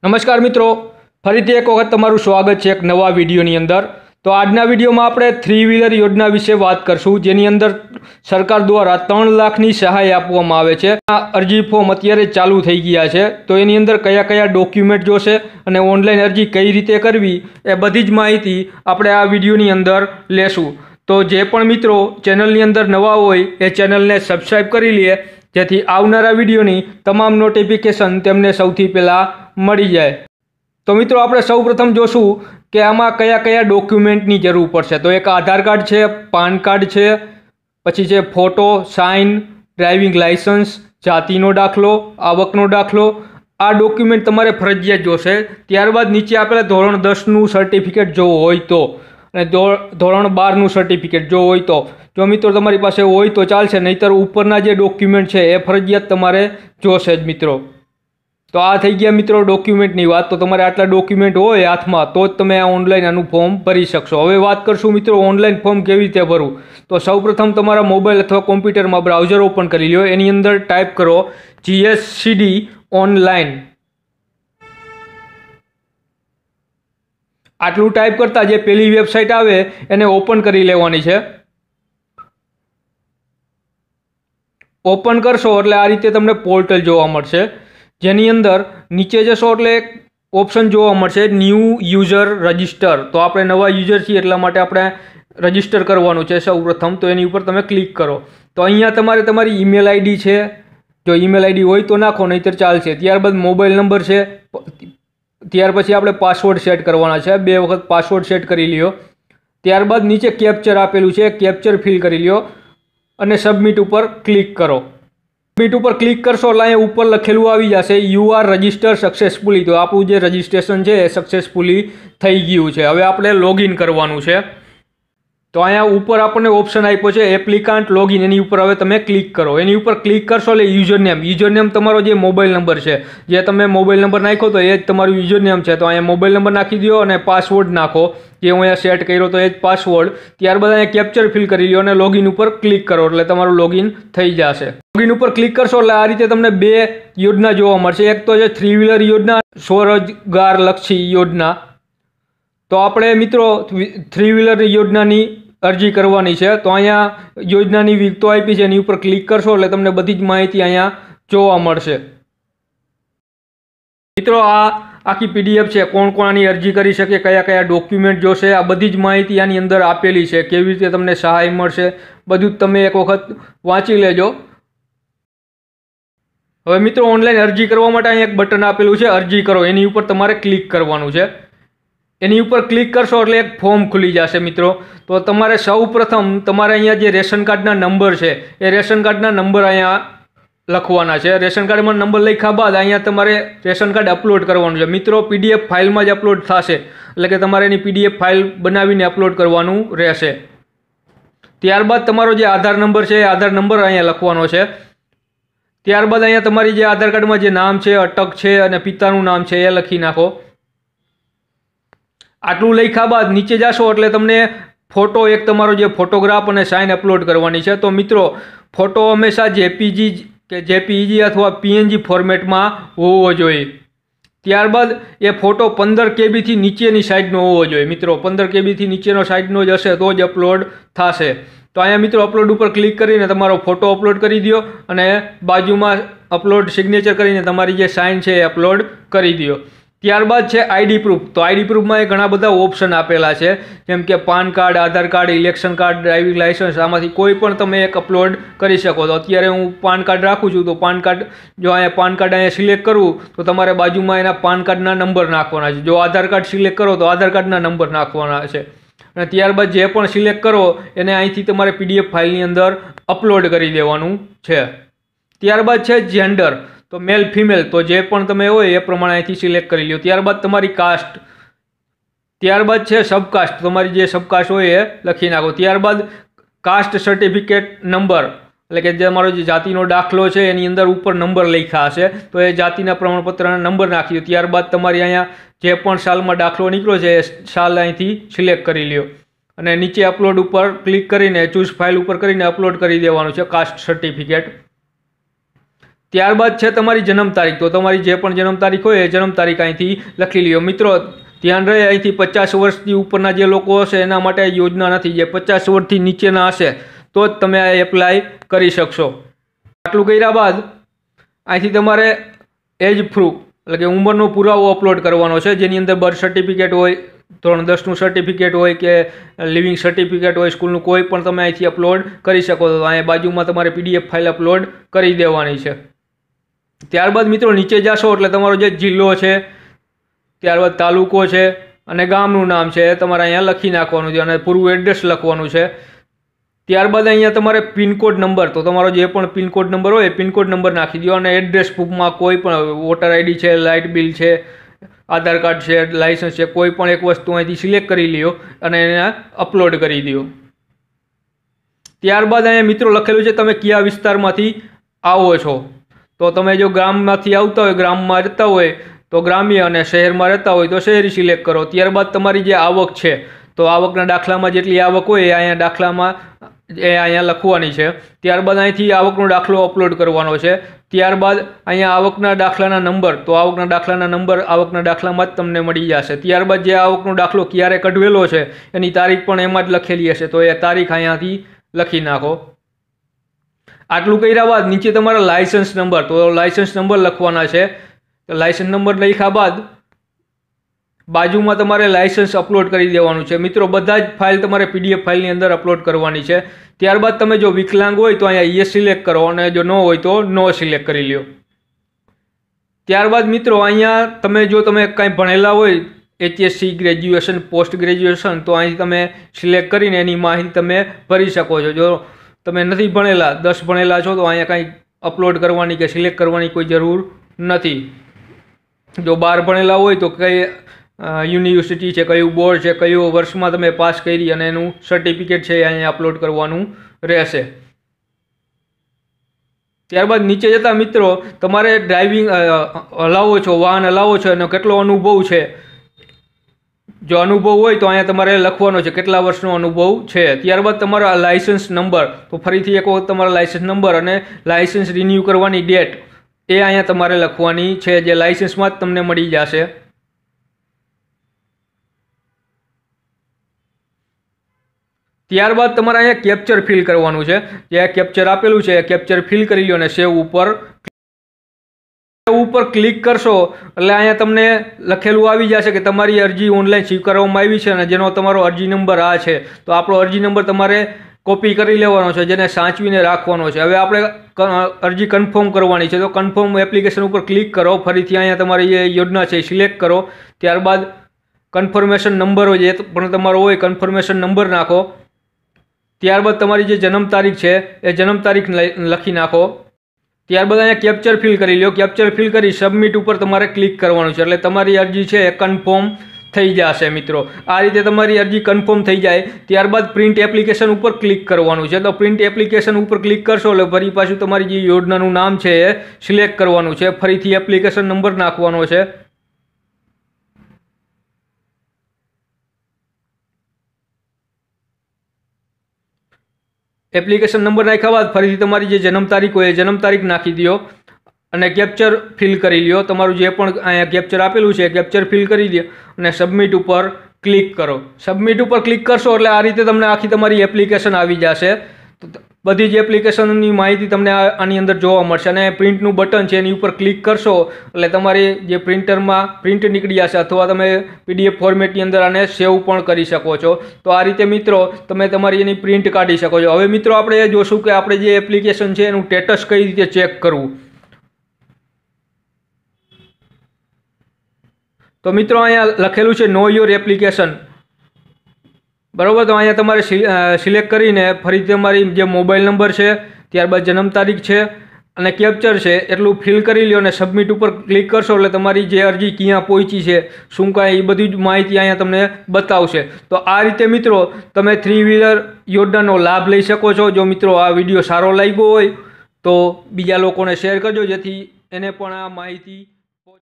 નમસ્કાર મિત્રો, ફરીથી એક વખત તમારું સ્વાગત છે એક નવા વિડીયોની અંદર। તો આજના વિડીયોમાં આપણે 3 વ્હીલર યોજના વિશે વાત કરશું, જેની અંદર સરકાર દ્વારા 3 લાખની સહાય આપવામાં આવે છે। આ અરજી ફોર્મ અત્યારે ચાલુ થઈ ગયા છે, તો એની અંદર કયા કયા ડોક્યુમેન્ટ જોશે અને ઓનલાઈન અરજી કઈ રીતે કરવી એ બધી જ માહિતી આપણે આ વિડીયોની અંદર લેશું। તો જે પણ મિત્રો ચેનલની અંદર નવા હોય એ ચેનલને સબસ્ક્રાઈબ કરી લે, જેથી આવનારા વિડીયોની તમામ નોટિફિકેશન તેમને સૌથી પહેલાં મળી જાય। તો મિત્રો આપણે સૌપ્રથમ જોશું કે આમાં કયા કયા ડોક્યુમેન્ટની જરૂર પડશે। તો એક આધાર કાર્ડ છે, પાન કાર્ડ છે, પછી છે ફોટો, સાઇન, ડ્રાઇવિંગ લાઇસન્સ, જાતિનો દાખલો, આવકનો દાખલો। આ ડોક્યુમેન્ટ તમારે ફરજિયાત જોશે। ત્યારબાદ નીચે આપેલા ધોરણ 10નું સર્ટિફિકેટ જો હોય તો, અને ધોરણ 12નું સર્ટિફિકેટ જો હોય તો, જો મિત્રો તમારી પાસે હોય તો ચાલશે, નહીંતર ઉપરના જે ડોક્યુમેન્ટ છે એ ફરજિયાત તમારે જોશે જ મિત્રો। તો આ થઈ ગયા મિત્રો ડોક્યુમેન્ટની વાત। તો તમારે આટલા ડોક્યુમેન્ટ હોય હાથમાં તો જ તમે આ ઓનલાઈન આનું ફોર્મ ભરી શકશો। હવે વાત કરશું મિત્રો ઓનલાઈન ફોર્મ કેવી રીતે ભરવું। તો સૌપ્રથમ તમારા મોબાઈલ અથવા કોમ્પ્યુટરમાં બ્રાઉઝર ઓપન કરી લો, એની અંદર ટાઈપ કરો GSCD ઓનલાઈન। આટલું ટાઈપ કરતાં જે પેલી વેબસાઇટ આવે એને ઓપન કરી લેવાની છે। ઓપન કરશો એટલે આ રીતે તમને પોર્ટલ જોવા મળશે, જેની અંદર નીચે જશો એટલે એક ઓપ્શન જોવા મળશે ન્યૂ યુઝર રજિસ્ટર। તો આપણે નવા યુઝર છીએ એટલા માટે આપણે રજિસ્ટર કરવાનું છે સૌપ્રથમ, તો એની ઉપર તમે ક્લિક કરો। તો અહીંયા તમારે તમારી ઈમેલ આઈડી છે, જો ઈમેલ આઈડી હોય તો નાખો, નહીંતર ચાલશે। ત્યારબાદ મોબાઈલ નંબર છે, ત્યાર પછી આપણે પાસવર્ડ સેટ કરવાના છે, 2 વખત પાસવર્ડ સેટ કરી લ્યો। ત્યારબાદ નીચે કેપ્ચર આપેલું છે, કેપ્ચર ફિલ કરી લ્યો અને સબમિટ ઉપર ક્લિક કરો। સબમિટ ઉપર ક્લિક કરશો એટલે અહીંયા ઉપર લખેલું આવી જશે યુ આર રજિસ્ટર સક્સેસફુલી। તો આપણું જે રજિસ્ટ્રેશન છે એ સક્સેસફુલી થઈ ગયું છે। હવે આપણે લોગિન કરવાનું છે। તો અહીંયા ઉપર આપણને ઓપ્શન આપ્યો છે એપ્લિકાન્ટ લોગિન, એની ઉપર હવે તમે ક્લિક કરો। એની ઉપર ક્લિક કરશો એટલે યુઝરનેમ તમારો જે મોબાઈલ નંબર છે, જે તમે મોબાઈલ નંબર નાખ્યો તો એ જ તમારું યુઝરનેમ છે। તો અહીંયા મોબાઈલ નંબર નાખી દો અને પાસવર્ડ નાખો, જે હું અહીંયા સેટ કર્યો તો એ જ પાસવર્ડ। ત્યારબાદ અહીંયા કેપ્ચર ફિલ કરી લો અને લોગિન ઉપર ક્લિક કરો એટલે તમારું લોગિન થઈ જશે। લોગિન ઉપર ક્લિક કરશો એટલે આ રીતે તમને 2 યોજના જોવા મળશે। એક તો છે 3 વ્હીલર યોજના, સ્વરોજગાર લક્ષી યોજના। તો આપણે મિત્રો 3 વ્હીલર યોજનાની અરજી કરવાની છે। તો અહીંયા યોજનાની વિગતો આપી છે, એની ઉપર ક્લિક કરશો એટલે તમને બધી જ માહિતી અહીંયા જોવા મળશે। મિત્રો આ આખી PDF છે, કોણ કોણ આની અરજી કરી શકે, કયા કયા ડોક્યુમેન્ટ જોશે, આ બધી જ માહિતી આની અંદર આપેલી છે। કેવી રીતે તમને સહાય મળશે બધું જ તમે એક વખત વાંચી લેજો। હવે મિત્રો ઓનલાઈન અરજી કરવા માટે અહીંયા એક બટન આપેલું છે અરજી કરો, એની ઉપર તમારે ક્લિક કરવાનું છે। એની ઉપર ક્લિક કરશો એટલે એક ફોર્મ ખુલી જશે મિત્રો। તો તમારે સૌપ્રથમ તમારે અહીંયા જે રેશન કાર્ડના નંબર છે એ રેશન કાર્ડના નંબર અહીંયા લખવાના છે। રેશન કાર્ડમાં નંબર લખ્યા બાદ અહીંયા તમારે રેશન કાર્ડ અપલોડ કરવાનું છે મિત્રો। PDF ફાઇલમાં જ અપલોડ થશે, એટલે કે તમારે એની PDF ફાઇલ બનાવીને અપલોડ કરવાનું રહેશે। ત્યારબાદ તમારો જે આધાર નંબર છે એ આધાર નંબર અહીંયા લખવાનો છે। ત્યારબાદ અહીંયા તમારી જે આધાર કાર્ડમાં જે નામ છે, અટક છે અને પિતાનું નામ છે એ લખી નાખો। આટલું લખ્યા બાદ નીચે જશો એટલે તમને ફોટો, એક તમારો જે ફોટોગ્રાફ અને સાઇન અપલોડ કરવાની છે। તો મિત્રો ફોટો હંમેશા JPEG અથવા PNG ફોર્મેટમાં હોવો જોઈએ। ત્યારબાદ એ ફોટો 15 KB થી નીચેની સાઇઝનો હોવો જોઈએ મિત્રો। 15 KB થી નીચેનો સાઇઝનો જ હશે તો જ અપલોડ થશે। તો અહીંયા મિત્રો અપલોડ ઉપર ક્લિક કરીને તમારો ફોટો અપલોડ કરી દો અને બાજુમાં અપલોડ સિગ્નેચર કરીને તમારી જે સાઇન છે એ અપલોડ કરી દો। ત્યારબાદ છે આઈડી પ્રૂફ। તો આઈડી પ્રૂફમાં એ ઘણા બધા ઓપ્શન આપેલા છે, જેમ કે PAN card, Aadhaar card, election card, driving licence, આમાંથી કોઈ પણ તમે એક અપલોડ કરી શકો। તો અત્યારે હું પાન કાર્ડ રાખું છું, તો પાન કાર્ડ જો અહીંયા પાન કાર્ડ અહીંયા સિલેક્ટ કરું તો તમારે બાજુમાં એના પાન કાર્ડના નંબર નાખવાના છે। જો આધાર કાર્ડ સિલેક્ટ કરો તો આધાર કાર્ડના નંબર નાખવાના છે, અને ત્યારબાદ જે પણ સિલેક્ટ કરો એને અહીંથી તમારે PDF ફાઇલની અંદર અપલોડ કરી દેવાનું છે। ત્યારબાદ છે જેન્ડર, તો મેલ ફિમેલ, તો જે પણ તમે હોય એ પ્રમાણે અહીંથી સિલેક્ટ કરી લો। ત્યારબાદ તમારી કાસ્ટ, ત્યારબાદ છે સબકાસ્ટ, તમારી જે સબકાસ્ટ હોય એ લખી નાખો। ત્યારબાદ કાસ્ટ સર્ટિફિકેટ નંબર, એટલે કે જે તમારો જે જાતિનો દાખલો છે એની અંદર ઉપર નંબર લખ્યા હશે તો એ જાતિના પ્રમાણપત્રના નંબર નાખી દો। ત્યારબાદ તમારી અહીંયા જે પણ સાલમાં દાખલો નીકળ્યો છે એ સાલ અહીંથી સિલેક્ટ કરી લ્યો અને નીચે અપલોડ ઉપર ક્લિક કરીને ચૂઝ ફાઇલ ઉપર કરીને અપલોડ કરી દેવાનું છે કાસ્ટ સર્ટિફિકેટ। ત્યારબાદ છે તમારી જન્મ તારીખ. તો તમારી જે પણ જન્મ તારીખ હોય એ જન્મ તારીખ અહીંથી લખી લ્યો. મિત્રો ધ્યાન રહે, અહીંથી 50 વર્ષથી ઉપરના જે લોકો હશે એના માટે આ યોજના નથી. જે 50 વર્ષથી નીચેના હશે તો જ તમે આ એપ્લાય કરી શકશો. આટલું કર્યા બાદ અહીંથી તમારે એજ પ્રૂફ એટલે કે ઉંમરનો પુરાવો અપલોડ કરવાનો છે, જેની અંદર બર્થ સર્ટિફિકેટ હોય, ધોરણ 10નું સર્ટિફિકેટ હોય કે લિવિંગ સર્ટિફિકેટ હોય સ્કૂલનું, કોઈ પણ તમે અહીંથી અપલોડ કરી શકો. તો અહીંયા બાજુમાં તમારે PDF ફાઇલ અપલોડ કરી દેવાની છે. ત્યારબાદ મિત્રો નીચે જશો એટલે તમારો જે જિલ્લો છે, ત્યારબાદ તાલુકો છે અને ગામનું નામ છે એ તમારે અહીંયા લખી નાખવાનું છે અને પૂરું એડ્રેસ લખવાનું છે. ત્યારબાદ અહીંયા તમારે પિનકોડ નંબર, તો તમારો જે પણ પિનકોડ નંબર હોય એ પિનકોડ નંબર નાખી દો અને એડ્રેસ પ્રૂફમાં કોઈ પણ વોટર ID છે, લાઇટ બિલ છે, આધાર કાર્ડ છે, લાઇસન્સ છે, કોઈ પણ એક વસ્તુ અહીંથી સિલેક્ટ કરી લ્યો અને એને અપલોડ કરી દો. ત્યારબાદ અહીંયા મિત્રો લખેલું છે તમે કયા વિસ્તારમાંથી આવો છો. તો તમે જો ગ્રામમાંથી આવતા હોય, ગ્રામમાં રહેતા હોય તો ગ્રામ્ય, અને શહેરમાં રહેતા હોય તો શહેરી સિલેક્ટ કરો. ત્યારબાદ તમારી જે આવક છે, તો આવકના દાખલામાં જેટલી આવક હોય એ અહીંયા દાખલામાં અહીંયા લખવાની છે. ત્યારબાદ અહીંથી આવકનો દાખલો અપલોડ કરવાનો છે. ત્યારબાદ અહીંયા આવકના દાખલાના નંબર, તો આવકના દાખલાના નંબર આવકના દાખલામાં જ તમને મળી જશે. ત્યારબાદ જે આવકનો દાખલો ક્યારે કઢવેલો છે એની તારીખ પણ એમાં જ લખેલી હશે, તો એ તારીખ અહીંયાથી લખી નાખો. આટલું કર્યા બાદ નીચે તમારા લાયસન્સ નંબર, તો લાયસન્સ નંબર લખવાના છે. લાયસન્સ નંબર લખ્યા બાદ બાજુમાં તમારે લાયસન્સ અપલોડ કરી દેવાનું છે. મિત્રો બધા જ ફાઇલ તમારે PDF ફાઇલની અંદર અપલોડ કરવાની છે. ત્યારબાદ તમે જો વિકલાંગ હોય તો અહીંયા યસ સિલેક્ટ કરો અને જો ન હોય તો નો સિલેક્ટ કરી લ્યો. ત્યારબાદ મિત્રો અહીંયા તમે જો તમે કાંઈ ભણેલા હોય, HSC ગ્રેજ્યુએશન, પોસ્ટ ગ્રેજ્યુએશન, તો અહીંથી તમે સિલેક્ટ કરીને એની માહિતી તમે ભરી શકો છો. જો તમે નથી ભણેલા, 10 ભણેલા છો, તો અહીંયા કાંઈ અપલોડ કરવાની કે સિલેક્ટ કરવાની કોઈ જરૂર નથી. જો 12 ભણેલા હોય તો કઈ યુનિવર્સિટી છે, કયું બોર્ડ છે, કયું વર્ષમાં તમે પાસ કરી અને એનું સર્ટિફિકેટ છે એ અહીંયા અપલોડ કરવાનું રહેશે. ત્યારબાદ નીચે જતા મિત્રો તમારે ડ્રાઇવિંગ હલાવો છો, વાહન હલાવો છો, એનો કેટલો અનુભવ છે. જો અનુભવ હોય તો અહીંયા તમારે લખવાનો છે કેટલા વર્ષનો અનુભવ છે. ત્યારબાદ તમારા લાયસન્સ નંબર, તો ફરીથી એક વખત તમારા લાયસન્સ નંબર અને લાયસન્સ રિન્યૂ કરવાની ડેટ એ અહીંયા તમારે લખવાની છે, જે લાયસન્સમાં જ તમને મળી જશે. ત્યારબાદ તમારે અહીંયા કેપ્ચર ફિલ કરવાનું છે. જે કેપ્ચર આપેલું છે એ કેપ્ચર ફિલ કરી લો અને સેવ ઉપર ક્લિક કરશો એટલે અહીંયા તમને લખેલું આવી જશે કે તમારી અરજી ઓનલાઈન સ્વીકારવામાં આવી છે અને જેનો તમારો અરજી નંબર આ છે. તો આપણો અરજી નંબર તમારે કોપી કરી લેવાનો છે, જેને સાચવીને રાખવાનો છે. હવે આપણે અરજી કન્ફર્મ કરવાની છે, તો કન્ફર્મ એપ્લિકેશન ઉપર ક્લિક કરો. ફરીથી અહીંયા તમારી જે યોજના છે એ સિલેક્ટ કરો. ત્યારબાદ કન્ફર્મેશન નંબર હોય જે પણ તમારો હોય કન્ફર્મેશન નંબર નાખો. ત્યારબાદ તમારી જે જન્મ તારીખ છે એ જન્મ તારીખ લખી નાખો. ત્યારબાદ અહીંયા કેપ્ચર ફિલ કરી લો. કેપ્ચર ફિલ કરી સબમિટ ઉપર તમારે ક્લિક કરવાનું છે એટલે તમારી અરજી છે એ કન્ફર્મ થઈ જશે. મિત્રો આ રીતે તમારી અરજી કન્ફર્મ થઈ જાય ત્યારબાદ પ્રિન્ટ એપ્લિકેશન ઉપર ક્લિક કરવાનું છે. તો પ્રિન્ટ એપ્લિકેશન ઉપર ક્લિક કરશો એટલે ફરી પાછું તમારી જે યોજનાનું નામ છે એ સિલેક્ટ કરવાનું છે. ફરીથી એપ્લિકેશન નંબર નાખવાનો છે. એપ્લિકેશન નંબર નાખ્યા બાદ ફરીથી તમારી જે જન્મ તારીખ હોય એ જન્મ તારીખ નાખી દો અને કેપ્ચર ફિલ કરી લ્યો. તમારું જે પણ અહીંયા કેપ્ચર આપેલું છે કેપ્ચર ફિલ કરી દો અને સબમિટ ઉપર ક્લિક કરો. સબમિટ ઉપર ક્લિક કરશો એટલે આ રીતે તમને આખી તમારી એપ્લિકેશન આવી જશે. તો બધી જ એપ્લિકેશનની માહિતી તમને આની અંદર જોવા મળશે અને પ્રિન્ટનું બટન છે એની ઉપર ક્લિક કરશો એટલે તમારી જે પ્રિન્ટરમાં પ્રિન્ટ નીકળી જશે અથવા તમે PDF ફોર્મેટની અંદર આને સેવ પણ કરી શકો છો. તો આ રીતે મિત્રો તમે તમારી એની પ્રિન્ટ કાઢી શકો છો. હવે મિત્રો આપણે એ જોશું કે આપણે જે એપ્લિકેશન છે એનું સ્ટેટસ કઈ રીતે ચેક કરવું. તો મિત્રો અહીંયા લખેલું છે નો યોર એપ્લિકેશન, બરાબર. તો અહીંયા તમારે સિલેક્ટ કરીને ફરીથી તમારી જે મોબાઈલ નંબર છે, ત્યારબાદ જન્મ તારીખ છે અને કેપ્ચર છે એટલું ફિલ કરી લો અને સબમિટ ઉપર ક્લિક કરશો એટલે તમારી જે અરજી ક્યાં પહોંચી છે, શું કાંઈ, એ બધી જ માહિતી અહીંયા તમને બતાવશે. તો આ રીતે મિત્રો તમે 3 વ્હીલર યોજનાનો લાભ લઈ શકો છો. જો મિત્રો આ વિડીયો સારો લાગ્યો હોય તો બીજા લોકોને શેર કરજો જેથી એને પણ આ માહિતી